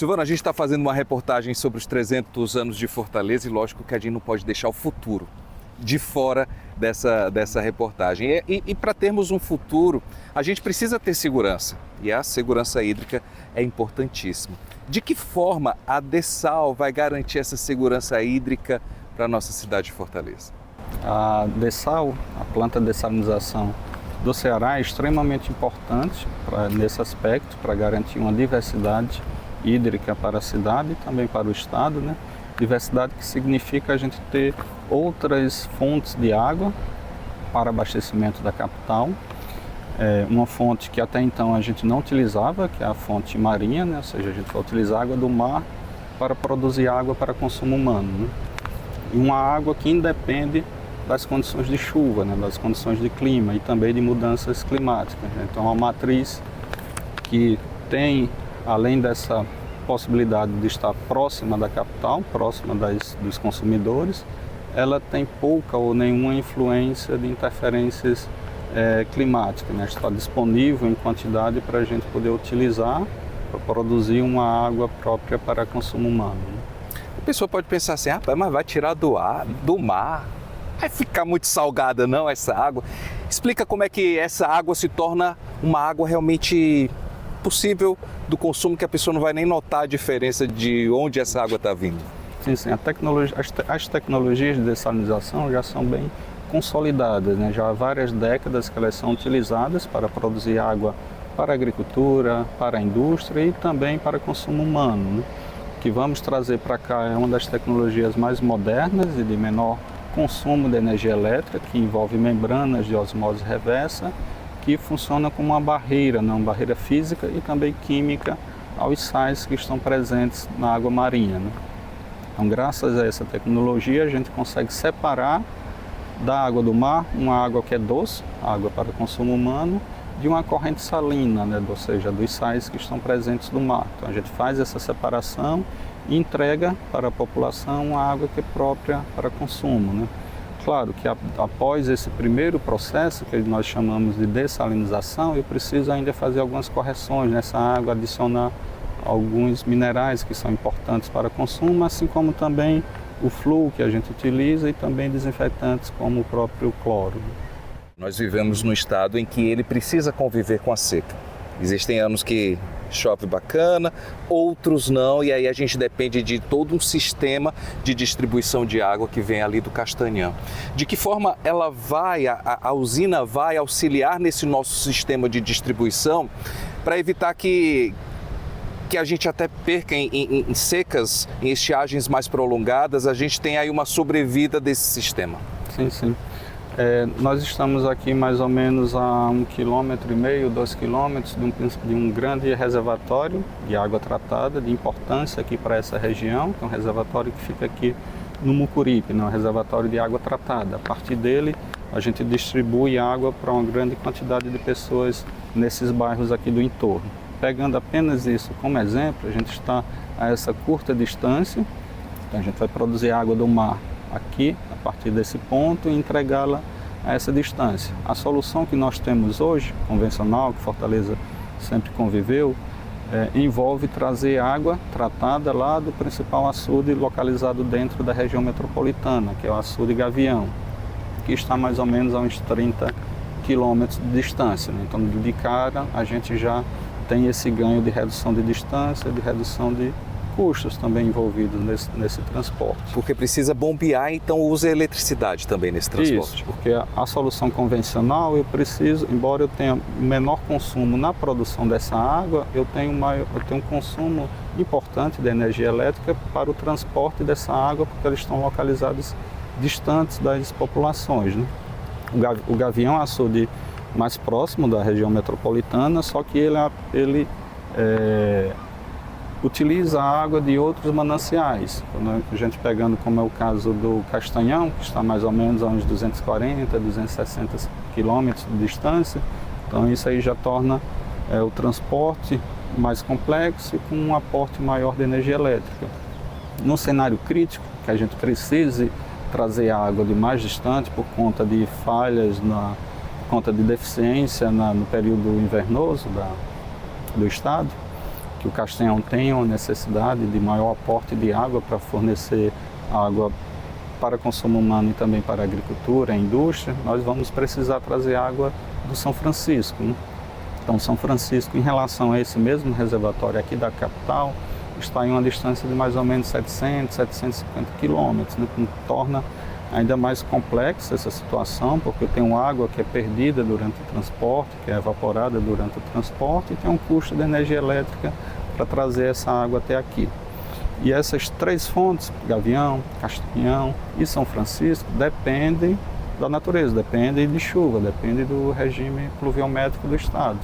Silvano, a gente está fazendo uma reportagem sobre os 300 anos de Fortaleza e lógico que a gente não pode deixar o futuro de fora dessa reportagem. E para termos um futuro, a gente precisa ter segurança e a segurança hídrica é importantíssima. De que forma a Dessal vai garantir essa segurança hídrica para a nossa cidade de Fortaleza? A Dessal, a planta de dessalinização do Ceará, é extremamente importante nesse aspecto, para garantir uma diversidade hídrica para a cidade e também para o estado, né? Diversidade que significa a gente ter outras fontes de água para abastecimento da capital. Uma fonte que até então a gente não utilizava, que é a fonte marinha, né? Ou seja, a gente vai utilizar água do mar para produzir água para consumo humano, né? E uma água que independe das condições de chuva, né? Das condições de clima e também de mudanças climáticas, né? Então, uma matriz que tem, além dessa possibilidade de estar próxima da capital, próxima dos consumidores, ela tem pouca ou nenhuma influência de interferências climáticas, né? Está disponível em quantidade para a gente poder utilizar para produzir uma água própria para consumo humano, né? A pessoa pode pensar assim, mas vai tirar do mar, vai ficar muito salgada não essa água? Explica como é que essa água se torna uma água realmente possível do consumo, que a pessoa não vai nem notar a diferença de onde essa água está vindo. Sim, as tecnologias de dessalinização já são bem consolidadas, né? Já há várias décadas que elas são utilizadas para produzir água para a agricultura, para a indústria e também para consumo humano, né? O que vamos trazer para cá é uma das tecnologias mais modernas e de menor consumo de energia elétrica, que envolve membranas de osmose reversa, que funciona como uma barreira, né? Uma barreira física e também química aos sais que estão presentes na água marinha, né? Então, graças a essa tecnologia, a gente consegue separar da água do mar uma água que é doce, água para consumo humano, de uma corrente salina, né? Ou seja, dos sais que estão presentes no mar. Então, a gente faz essa separação e entrega para a população a água que é própria para consumo, né? Claro que após esse primeiro processo, que nós chamamos de dessalinização, eu preciso ainda fazer algumas correções nessa água, adicionar alguns minerais que são importantes para consumo, assim como também o flúor que a gente utiliza e também desinfetantes como o próprio cloro. Nós vivemos num estado em que ele precisa conviver com a seca. Existem anos que chove bacana, outros não, e aí a gente depende de todo um sistema de distribuição de água que vem ali do Castanhão. De que forma ela vai, a usina vai auxiliar nesse nosso sistema de distribuição para evitar que a gente até perca em secas, em estiagens mais prolongadas, a gente tem aí uma sobrevida desse sistema? Sim, sim. Nós estamos aqui mais ou menos a 1,5 km, 2 km de um grande reservatório de água tratada, de importância aqui para essa região, que é um reservatório que fica aqui no Mucuripe, um reservatório de água tratada. A partir dele, a gente distribui água para uma grande quantidade de pessoas nesses bairros aqui do entorno. Pegando apenas isso como exemplo, a gente está a essa curta distância, então a gente vai produzir água do mar aqui, a partir desse ponto, e entregá-la a essa distância. A solução que nós temos hoje, convencional, que Fortaleza sempre conviveu, envolve trazer água tratada lá do principal açude localizado dentro da região metropolitana, que é o açude Gavião, que está mais ou menos a uns 30 quilômetros de distância, né? Então, de cara, a gente já tem esse ganho de redução de distância, de redução de custos também envolvidos nesse transporte. Porque precisa bombear, então usa eletricidade também nesse transporte. Isso, porque a solução convencional eu preciso, embora eu tenha menor consumo na produção dessa água, eu tenho um consumo importante de energia elétrica para o transporte dessa água, porque eles estão localizados distantes das populações, né? O Gavião é o açude mais próximo da região metropolitana, só que ele utiliza a água de outros mananciais. Quando a gente pegando como é o caso do Castanhão, que está mais ou menos a uns 240, 260 quilômetros de distância, então isso aí já torna o transporte mais complexo e com um aporte maior de energia elétrica. No cenário crítico, que a gente precise trazer água de mais distante por conta de falhas, por conta de deficiência no período invernoso do estado, que o Castanhão tem uma necessidade de maior aporte de água para fornecer água para consumo humano e também para a agricultura, a indústria, nós vamos precisar trazer água do São Francisco, né? Então, São Francisco, em relação a esse mesmo reservatório aqui da capital, está em uma distância de mais ou menos 700, 750 quilômetros, né? Que torna ainda mais complexa essa situação, porque eu tenho água que é perdida durante o transporte, que é evaporada durante o transporte, e tem um custo de energia elétrica para trazer essa água até aqui. E essas três fontes, Gavião, Castanhão e São Francisco, dependem da natureza, dependem de chuva, dependem do regime pluviométrico do estado.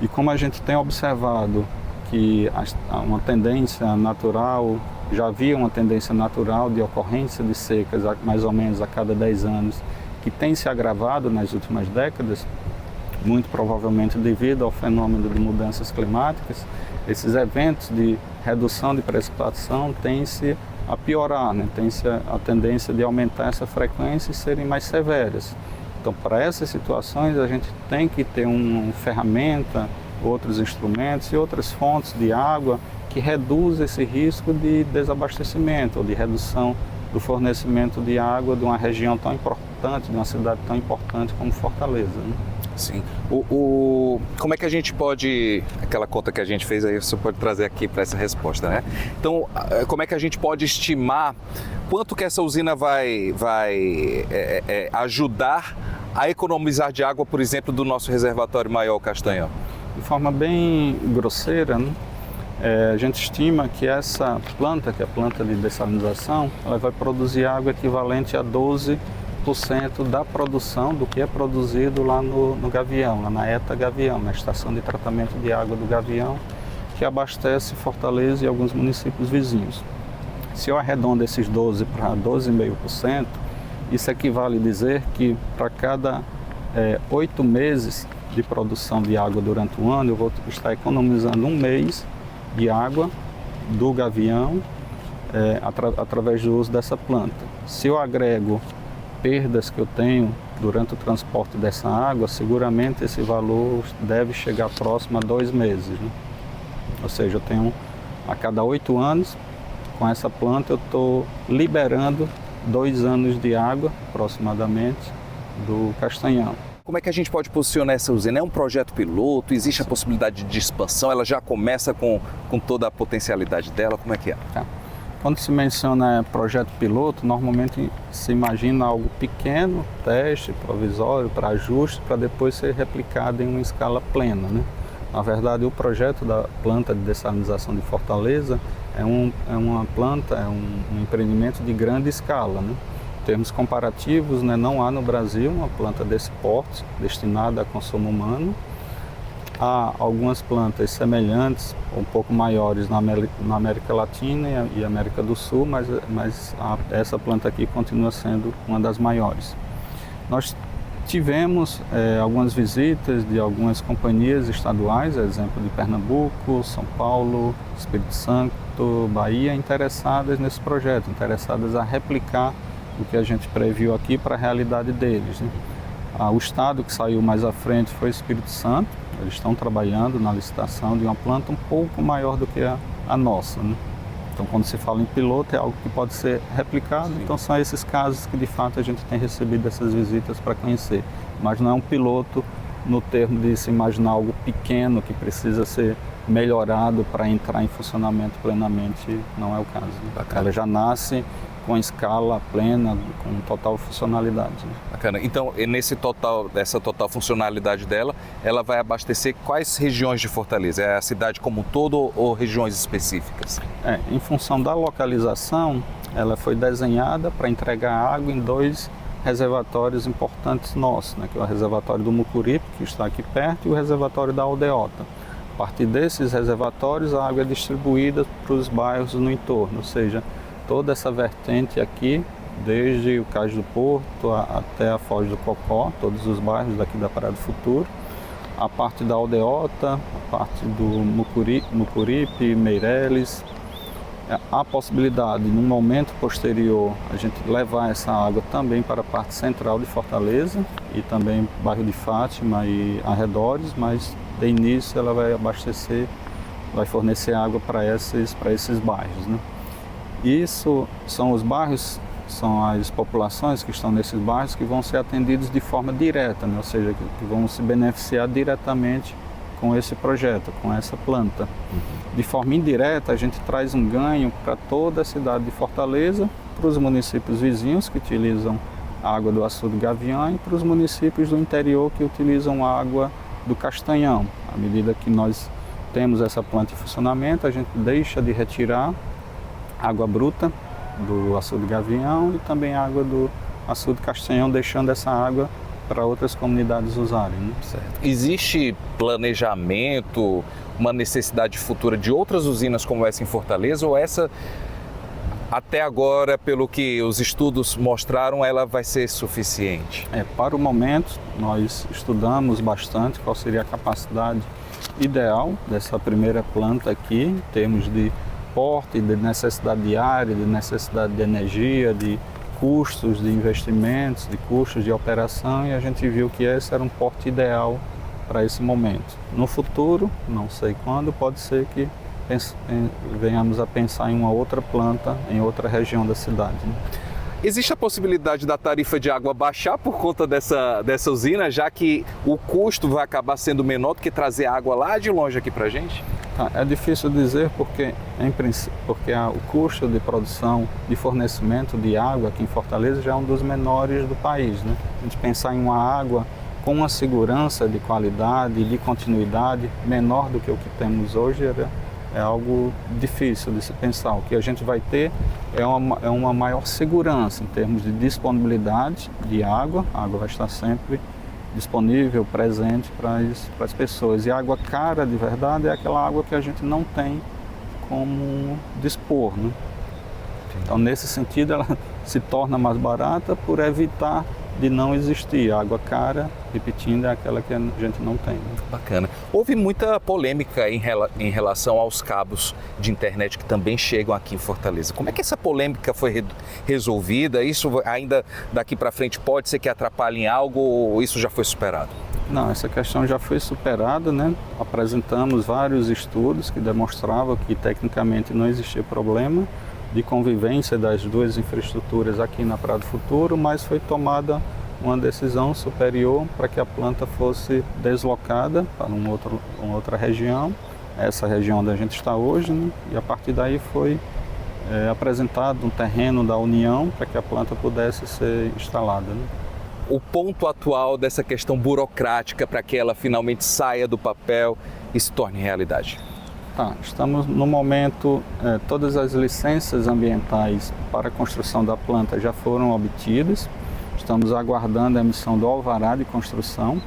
E como a gente tem observado que há uma tendência natural, já havia uma tendência natural de ocorrência de secas mais ou menos a cada 10 anos, que tem se agravado nas últimas décadas, muito provavelmente devido ao fenômeno de mudanças climáticas, esses eventos de redução de precipitação têm-se a piorar, né? Tem-se a tendência de aumentar essa frequência e serem mais severas. Então, para essas situações, a gente tem que ter uma ferramenta, outros instrumentos e outras fontes de água que reduzam esse risco de desabastecimento ou de redução do fornecimento de água de uma região tão importante, de uma cidade tão importante como Fortaleza, né? Sim. Como é que a gente pode, aquela conta que a gente fez aí, você pode trazer aqui para essa resposta, né? Então, como é que a gente pode estimar quanto que essa usina vai ajudar a economizar de água, por exemplo, do nosso reservatório maior, Castanhão? De forma bem grosseira, né? A gente estima que essa planta, que é a planta de dessalinização, ela vai produzir água equivalente a 12% da produção do que é produzido lá no Gavião, lá na ETA Gavião, na estação de tratamento de água do Gavião, que abastece Fortaleza e alguns municípios vizinhos. Se eu arredondo esses 12 para 12,5%, isso equivale a dizer que para cada 8 meses de produção de água durante o ano, eu vou estar economizando um mês de água do Gavião através do uso dessa planta. Se eu agrego perdas que eu tenho durante o transporte dessa água, seguramente esse valor deve chegar próximo a 2 meses, né? Ou seja, eu tenho a cada 8 anos, com essa planta eu estou liberando 2 anos de água, aproximadamente, do Castanhão. Como é que a gente pode posicionar essa usina? É um projeto piloto? Existe a possibilidade de expansão? Ela já começa com toda a potencialidade dela? Como é que é? Tá. Quando se menciona projeto piloto, normalmente se imagina algo pequeno, teste, provisório, para ajuste, para depois ser replicado em uma escala plena, né? Na verdade, o projeto da planta de dessalinização de Fortaleza é uma planta, um empreendimento de grande escala, né? Em termos comparativos, né, não há no Brasil uma planta desse porte destinada a consumo humano. Há algumas plantas semelhantes, um pouco maiores na América Latina e América do Sul, mas essa planta aqui continua sendo uma das maiores. Nós tivemos algumas visitas de algumas companhias estaduais, exemplo de Pernambuco, São Paulo, Espírito Santo, Bahia, interessadas nesse projeto, interessadas a replicar o que a gente previu aqui para a realidade deles, né? O estado que saiu mais à frente foi o Espírito Santo. Eles estão trabalhando na licitação de uma planta um pouco maior do que a nossa, né? Então, quando se fala em piloto, é algo que pode ser replicado. Sim. Então, são esses casos que, de fato, a gente tem recebido essas visitas para conhecer. Mas não é um piloto no termo de se imaginar algo pequeno que precisa ser melhorado para entrar em funcionamento plenamente. Não é o caso, né? Ela já nasce com escala plena, com total funcionalidade. Bacana. Então, essa total funcionalidade dela, ela vai abastecer quais regiões de Fortaleza? É a cidade como um todo ou regiões específicas? Em função da localização, ela foi desenhada para entregar água em 2 reservatórios importantes nossos, né? Que é o reservatório do Mucuripe, que está aqui perto, e o reservatório da Aldeota. A partir desses reservatórios, a água é distribuída para os bairros no entorno, ou seja, toda essa vertente aqui, desde o Cais do Porto até a Foz do Cocó, todos os bairros daqui da Praia do Futuro, a parte da Aldeota, a parte do Mucuripe, Meireles. Há possibilidade, num momento posterior, a gente levar essa água também para a parte central de Fortaleza e também bairro de Fátima e arredores, mas de início ela vai abastecer vai fornecer água para esses bairros, né? Isso são os bairros, são as populações que estão nesses bairros que vão ser atendidos de forma direta, né? Ou seja, que vão se beneficiar diretamente com esse projeto, com essa planta. De forma indireta, a gente traz um ganho para toda a cidade de Fortaleza, para os municípios vizinhos que utilizam a água do Açude Gavião e para os municípios do interior que utilizam a água do Castanhão. À medida que nós temos essa planta em funcionamento, a gente deixa de retirar água bruta do Açude Gavião e também água do Açude Castanhão, deixando essa água para outras comunidades usarem, né? Certo. Existe planejamento, uma necessidade futura de outras usinas como essa em Fortaleza, ou essa, até agora, pelo que os estudos mostraram, ela vai ser suficiente? Para o momento, nós estudamos bastante qual seria a capacidade ideal dessa primeira planta aqui, em termos de porte, de necessidade de área, de necessidade de energia, de custos de investimentos, de custos de operação, e a gente viu que esse era um porte ideal para esse momento. No futuro, não sei quando, pode ser que venhamos a pensar em uma outra planta, em outra região da cidade, né? Existe a possibilidade da tarifa de água baixar por conta dessa usina, já que o custo vai acabar sendo menor do que trazer água lá de longe aqui para a gente? É difícil dizer porque o custo de produção, de fornecimento de água aqui em Fortaleza já é um dos menores do país, né? A gente pensar em uma água com uma segurança de qualidade e de continuidade menor do que o que temos hoje é algo difícil de se pensar. O que a gente vai ter é uma maior segurança em termos de disponibilidade de água. A água vai estar sempre disponível, presente para as pessoas. E a água cara, de verdade, é aquela água que a gente não tem como dispor, né? Então, nesse sentido, ela se torna mais barata por evitar de não existir. A água cara, repetindo, é aquela que a gente não tem, né? Bacana. Houve muita polêmica em relação aos cabos de internet que também chegam aqui em Fortaleza. Como é que essa polêmica foi resolvida? Isso ainda daqui para frente pode ser que atrapalhe em algo ou isso já foi superado? Não, essa questão já foi superada, né? Apresentamos vários estudos que demonstravam que tecnicamente não existia problema de convivência das duas infraestruturas aqui na Praia do Futuro, mas foi tomada uma decisão superior para que a planta fosse deslocada para uma outra região, essa região onde a gente está hoje, né? E a partir daí foi apresentado um terreno da União para que a planta pudesse ser instalada, né? O ponto atual dessa questão burocrática para que ela finalmente saia do papel e se torne realidade? Estamos no momento, todas as licenças ambientais para a construção da planta já foram obtidas. Estamos aguardando a emissão do alvará de construção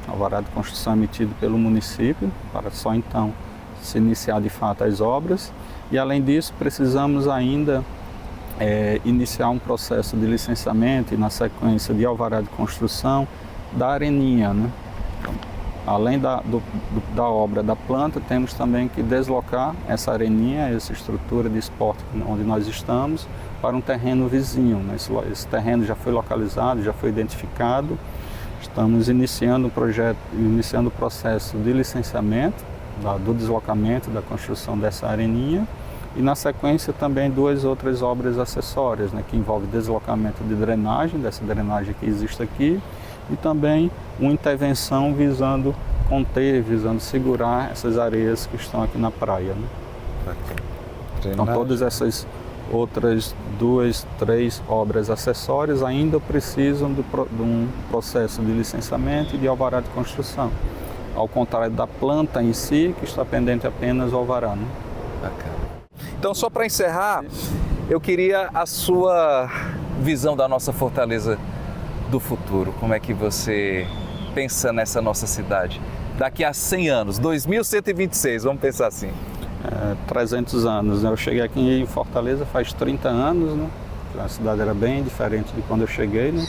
emitido pelo município, para só então se iniciar de fato as obras. E além disso, precisamos ainda iniciar um processo de licenciamento e na sequência de alvará de construção da areninha, né? Além da obra da planta, temos também que deslocar essa areninha, essa estrutura de esporte onde nós estamos, para um terreno vizinho, né? Esse terreno já foi localizado, já foi identificado. Estamos iniciando o processo de licenciamento, do deslocamento, da construção dessa areninha. E na sequência também duas outras obras acessórias, né? Que envolve deslocamento de drenagem, dessa drenagem que existe aqui, e também uma intervenção visando conter, visando segurar essas areias que estão aqui na praia, né? Então todas essas outras 2, 3 obras acessórias ainda precisam de um processo de licenciamento e de alvará de construção, ao contrário da planta em si, que está pendente apenas o alvará, né? Bacana. Então, só para encerrar, eu queria a sua visão da nossa Fortaleza do futuro. Como é que você pensa nessa nossa cidade daqui a 100 anos, 2126, vamos pensar assim? 300 anos, né? Eu cheguei aqui em Fortaleza faz 30 anos, né? A cidade era bem diferente de quando eu cheguei, né?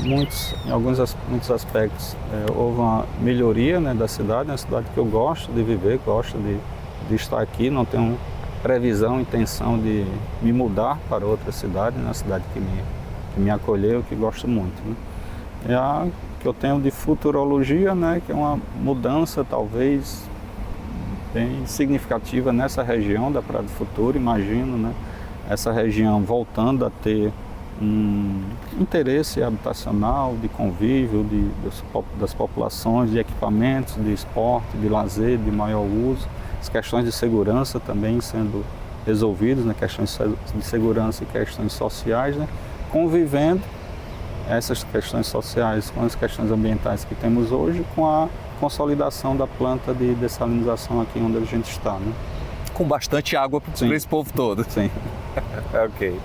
Muitos aspectos houve uma melhoria, né, da cidade, é uma cidade que eu gosto de viver, gosto de estar aqui, não tenho previsão, intenção de me mudar para outra cidade, né? Uma cidade que me acolheu, que gosto muito, né? É a que eu tenho de futurologia, né? Que é uma mudança talvez bem significativa nessa região da Praia do Futuro, imagino, né? Essa região voltando a ter um interesse habitacional, de convívio das populações, de equipamentos, de esporte, de lazer, de maior uso, as questões de segurança também sendo resolvidas, né? Questões de segurança e questões sociais, né? Convivendo essas questões sociais com as questões ambientais que temos hoje, com a consolidação da planta de dessalinização aqui onde a gente está, né? Com bastante água para esse povo todo. Sim. Ok.